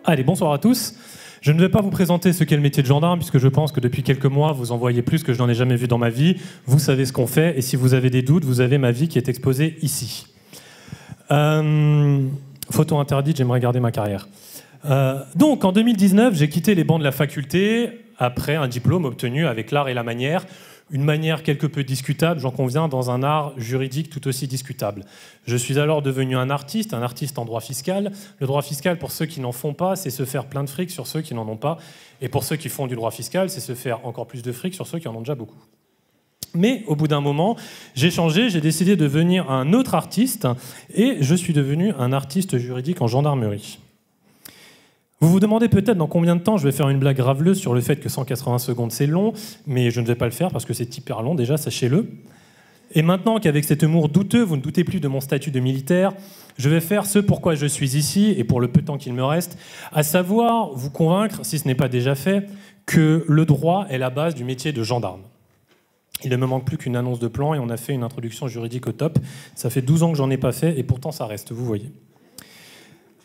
Allez, bonsoir à tous. Je ne vais pas vous présenter ce qu'est le métier de gendarme, puisque je pense que depuis quelques mois, vous en voyez plus que je n'en ai jamais vu dans ma vie. Vous savez ce qu'on fait, et si vous avez des doutes, vous avez ma vie qui est exposée ici. Photo interdite, j'aimerais garder ma carrière. Donc, en 2019, j'ai quitté les bancs de la faculté après un diplôme obtenu avec l'art et la manière. Une manière quelque peu discutable, j'en conviens, dans un art juridique tout aussi discutable. Je suis alors devenu un artiste en droit fiscal. Le droit fiscal, pour ceux qui n'en font pas, c'est se faire plein de fric sur ceux qui n'en ont pas. Et pour ceux qui font du droit fiscal, c'est se faire encore plus de fric sur ceux qui en ont déjà beaucoup. Mais au bout d'un moment, j'ai changé, j'ai décidé de devenir un autre artiste, et je suis devenu un artiste juridique en gendarmerie. Vous vous demandez peut-être dans combien de temps je vais faire une blague graveleuse sur le fait que 180 secondes c'est long, mais je ne vais pas le faire parce que c'est hyper long déjà, sachez-le. Et maintenant qu'avec cet humour douteux, vous ne doutez plus de mon statut de militaire, je vais faire ce pourquoi je suis ici, et pour le peu de temps qu'il me reste, à savoir vous convaincre, si ce n'est pas déjà fait, que le droit est la base du métier de gendarme. Il ne me manque plus qu'une annonce de plan et on a fait une introduction juridique au top. Ça fait 12 ans que j'en ai pas fait et pourtant ça reste, vous voyez.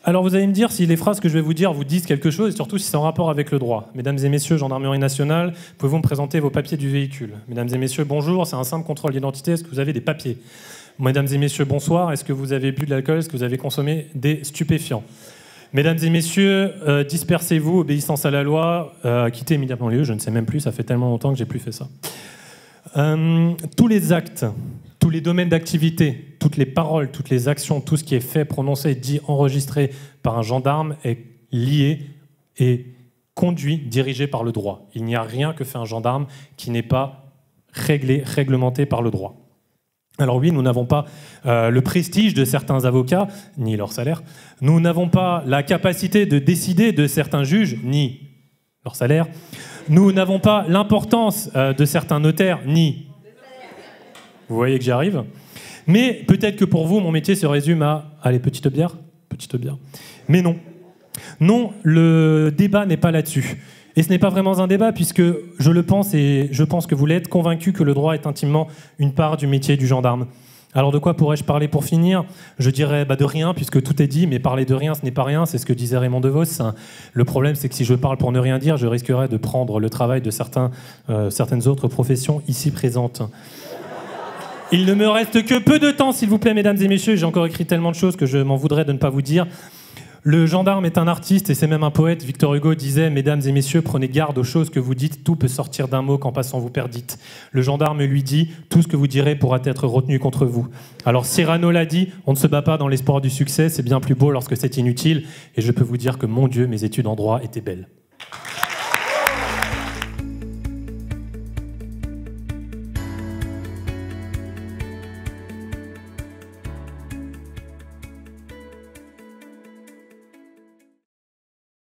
Alors vous allez me dire si les phrases que je vais vous dire vous disent quelque chose et surtout si c'est en rapport avec le droit. Mesdames et messieurs, Gendarmerie nationale, pouvez-vous me présenter vos papiers du véhicule? Mesdames et messieurs, bonjour, c'est un simple contrôle d'identité, est-ce que vous avez des papiers? Mesdames et messieurs, bonsoir, est-ce que vous avez bu de l'alcool, est-ce que vous avez consommé des stupéfiants? Mesdames et messieurs, dispersez-vous, obéissance à la loi, quittez immédiatement les lieux, je ne sais même plus, ça fait tellement longtemps que j'ai plus fait ça. Tous les actes, tous les domaines d'activité, toutes les paroles, toutes les actions, tout ce qui est fait, prononcé, dit, enregistré par un gendarme est lié et conduit, dirigé par le droit. Il n'y a rien que fait un gendarme qui n'est pas réglé, réglementé par le droit. Alors oui, nous n'avons pas le prestige de certains avocats, ni leur salaire. Nous n'avons pas la capacité de décider de certains juges, ni leur salaire. Nous n'avons pas l'importance de certains notaires, ni... Vous voyez que j'y arrive. Mais peut-être que pour vous, mon métier se résume à... Allez, petite bière. Mais non. Non, le débat n'est pas là-dessus. Et ce n'est pas vraiment un débat, puisque je le pense, et je pense que vous l'êtes, convaincu que le droit est intimement une part du métier du gendarme. Alors de quoi pourrais-je parler pour finir? Je dirais de rien, puisque tout est dit, mais parler de rien, ce n'est pas rien, c'est ce que disait Raymond DeVos. Le problème, c'est que si je parle pour ne rien dire, je risquerais de prendre le travail de certaines autres professions ici présentes. Il ne me reste que peu de temps, s'il vous plaît, mesdames et messieurs. J'ai encore écrit tellement de choses que je m'en voudrais de ne pas vous dire. Le gendarme est un artiste et c'est même un poète. Victor Hugo disait « Mesdames et messieurs, prenez garde aux choses que vous dites. Tout peut sortir d'un mot qu'en passant vous perdite. » Le gendarme lui dit « Tout ce que vous direz pourra être retenu contre vous. » Alors Cyrano l'a dit, on ne se bat pas dans l'espoir du succès. C'est bien plus beau lorsque c'est inutile. Et je peux vous dire que, mon Dieu, mes études en droit étaient belles.